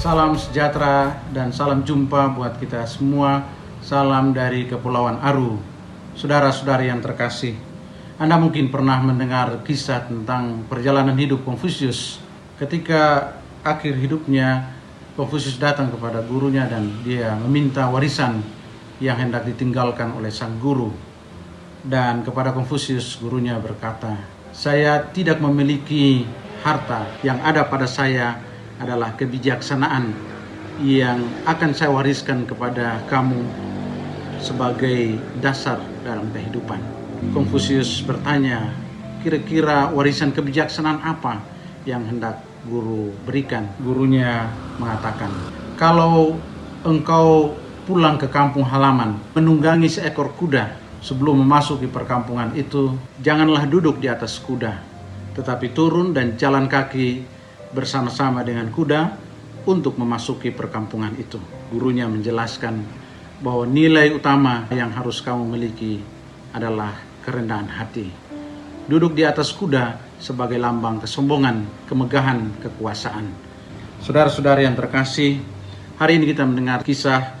Salam sejahtera dan salam jumpa buat kita semua. Salam dari Kepulauan Aru. Saudara-saudari yang terkasih, Anda mungkin pernah mendengar kisah tentang perjalanan hidup Konfusius. Ketika akhir hidupnya, Konfusius datang kepada gurunya dan dia meminta warisan yang hendak ditinggalkan oleh sang guru. Dan kepada Konfusius, gurunya berkata, "Saya tidak memiliki harta, yang ada pada saya adalah kebijaksanaan yang akan saya wariskan kepada kamu sebagai dasar dalam kehidupan." Konfusius bertanya, kira-kira warisan kebijaksanaan apa yang hendak guru berikan? Gurunya mengatakan, "Kalau engkau pulang ke kampung halaman, menunggangi seekor kuda, sebelum memasuki perkampungan itu, janganlah duduk di atas kuda, tetapi turun dan jalan kaki bersama-sama dengan kuda untuk memasuki perkampungan itu." Gurunya menjelaskan bahwa nilai utama yang harus kamu miliki adalah kerendahan hati. Duduk di atas kuda sebagai lambang kesombongan, kemegahan, kekuasaan. Saudara-saudari yang terkasih, hari ini kita mendengar kisah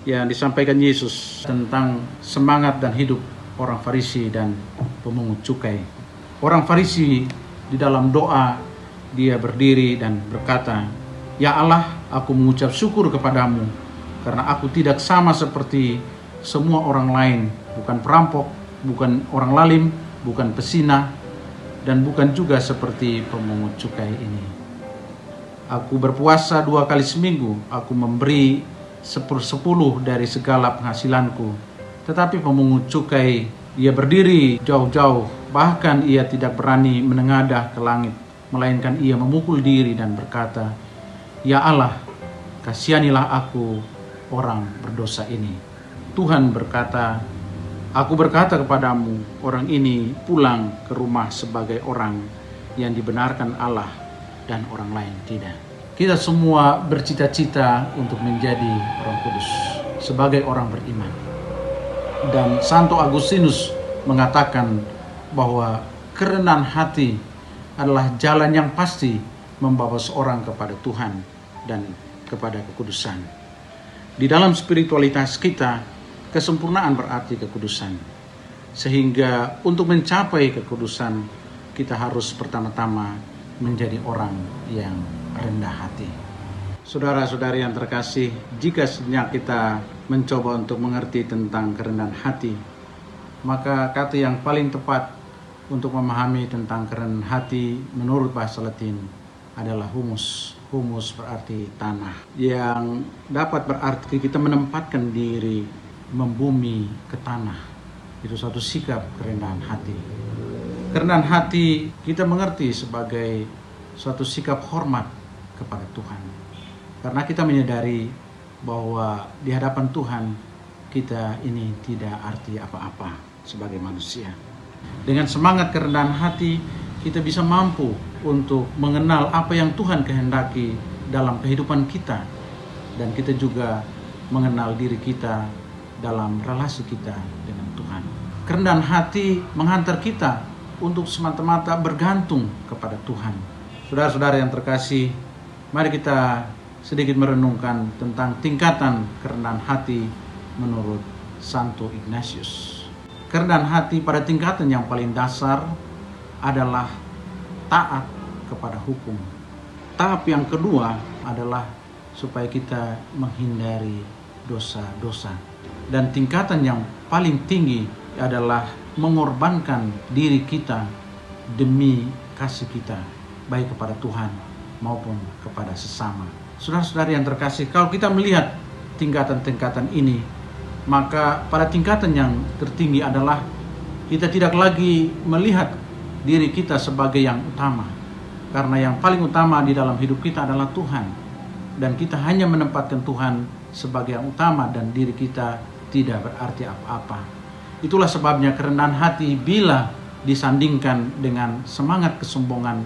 yang disampaikan Yesus tentang semangat dan hidup orang Farisi dan pemungut cukai. Orang Farisi di dalam doa dia berdiri dan berkata, "Ya Allah, aku mengucap syukur kepadamu karena aku tidak sama seperti semua orang lain, bukan perampok, bukan orang lalim, bukan pesinah, dan bukan juga seperti pemungut cukai ini. Aku berpuasa 2 kali seminggu, aku memberi 10 dari segala penghasilanku. Tetapi pemungut cukai, ia berdiri jauh-jauh, bahkan ia tidak berani menengadah ke langit, melainkan ia memukul diri dan berkata, 'Ya Allah, kasihanilah aku, orang berdosa ini.' Tuhan berkata, 'Aku berkata kepadamu, orang ini pulang ke rumah sebagai orang yang dibenarkan Allah dan orang lain tidak.'" Kita semua bercita-cita untuk menjadi orang kudus, sebagai orang beriman. Dan Santo Agustinus mengatakan bahwa kerendahan hati adalah jalan yang pasti membawa seorang kepada Tuhan dan kepada kekudusan. Di dalam spiritualitas kita, kesempurnaan berarti kekudusan. Sehingga untuk mencapai kekudusan, kita harus pertama-tama menjadi orang yang rendah hati. Saudara-saudari yang terkasih, jika sejenak kita mencoba untuk mengerti tentang kerendahan hati, maka kata yang paling tepat untuk memahami tentang kerendahan hati menurut bahasa Latin adalah humus. Humus berarti tanah, yang dapat berarti kita menempatkan diri membumi ke tanah. Itu suatu sikap kerendahan hati. Kerendahan hati kita mengerti sebagai suatu sikap hormat kepada Tuhan. Karena kita menyadari bahwa di hadapan Tuhan kita ini tidak arti apa-apa sebagai manusia. Dengan semangat kerendahan hati kita bisa mampu untuk mengenal apa yang Tuhan kehendaki dalam kehidupan kita. Dan kita juga mengenal diri kita dalam relasi kita dengan Tuhan. Kerendahan hati menghantar kita untuk semata-mata bergantung kepada Tuhan. Saudara-saudara yang terkasih, mari kita sedikit merenungkan tentang tingkatan kerendahan hati menurut Santo Ignatius. Kerendahan hati pada tingkatan yang paling dasar adalah taat kepada hukum. Tahap yang kedua adalah supaya kita menghindari dosa-dosa. Dan tingkatan yang paling tinggi adalah mengorbankan diri kita demi kasih kita, baik kepada Tuhan maupun kepada sesama. Saudara-saudari yang terkasih, kalau kita melihat tingkatan-tingkatan ini, maka pada tingkatan yang tertinggi adalah kita tidak lagi melihat diri kita sebagai yang utama. Karena yang paling utama di dalam hidup kita adalah Tuhan. Dan kita hanya menempatkan Tuhan sebagai yang utama dan diri kita tidak berarti apa-apa. Itulah sebabnya kerendahan hati bila disandingkan dengan semangat kesombongan,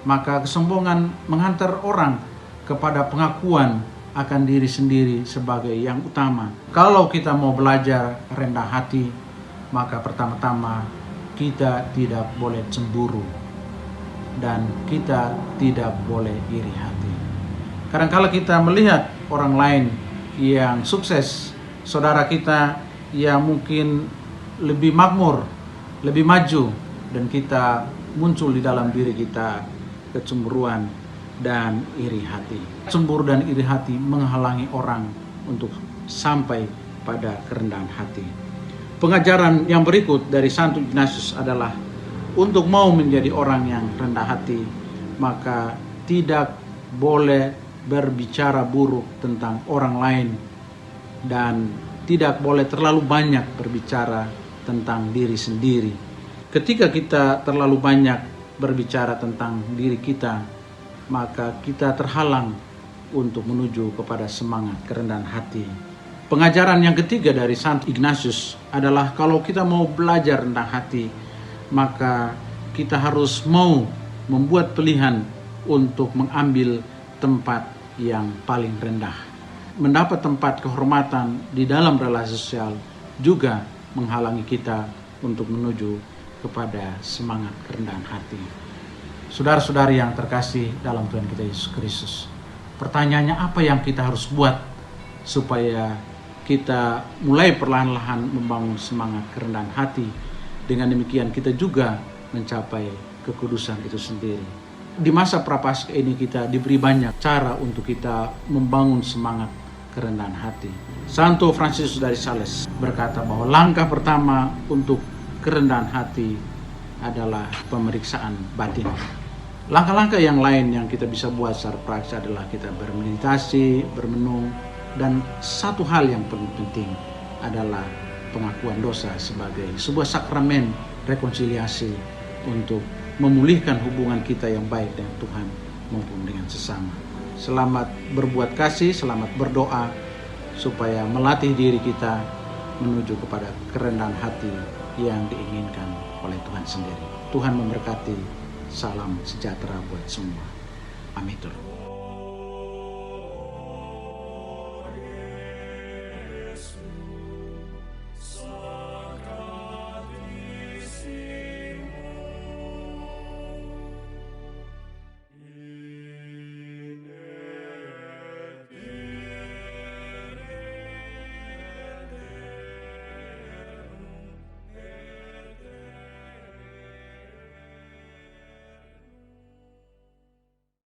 maka kesombongan menghantar orang kepada pengakuan akan diri sendiri sebagai yang utama. Kalau kita mau belajar rendah hati, maka pertama-tama kita tidak boleh cemburu dan kita tidak boleh iri hati. Kadang-kala kita melihat orang lain yang sukses, saudara kita yang mungkin lebih makmur, lebih maju, dan kita muncul di dalam diri kita kecemburuan dan iri hati. Cemburu dan iri hati menghalangi orang untuk sampai pada kerendahan hati. Pengajaran yang berikut dari Santo Ignatius adalah untuk mau menjadi orang yang rendah hati, maka tidak boleh berbicara buruk tentang orang lain dan tidak boleh terlalu banyak berbicara tentang diri sendiri. Ketika kita terlalu banyak berbicara tentang diri kita, maka kita terhalang untuk menuju kepada semangat kerendahan hati. Pengajaran yang ketiga dari Santo Ignatius adalah kalau kita mau belajar rendah hati, maka kita harus mau membuat pilihan untuk mengambil tempat yang paling rendah. Mendapat tempat kehormatan di dalam relasi sosial juga menghalangi kita untuk menuju kepada semangat kerendahan hati. Saudara-saudari yang terkasih dalam Tuhan kita Yesus Kristus, pertanyaannya apa yang kita harus buat supaya kita mulai perlahan-lahan membangun semangat kerendahan hati. Dengan demikian kita juga mencapai kekudusan itu sendiri. Di masa prapaskah ini kita diberi banyak cara untuk kita membangun semangat kerendahan hati. Santo Fransiskus dari Sales berkata bahwa langkah pertama untuk kerendahan hati adalah pemeriksaan batin. Langkah-langkah yang lain yang kita bisa buat secara praktis adalah kita bermeditasi, bermenung, dan satu hal yang paling penting adalah pengakuan dosa sebagai sebuah sakramen rekonsiliasi untuk memulihkan hubungan kita yang baik dengan Tuhan maupun dengan sesama. Selamat berbuat kasih, selamat berdoa supaya melatih diri kita menuju kepada kerendahan hati yang diinginkan oleh Tuhan sendiri. Tuhan memberkati. Salam sejahtera buat semua. Amin.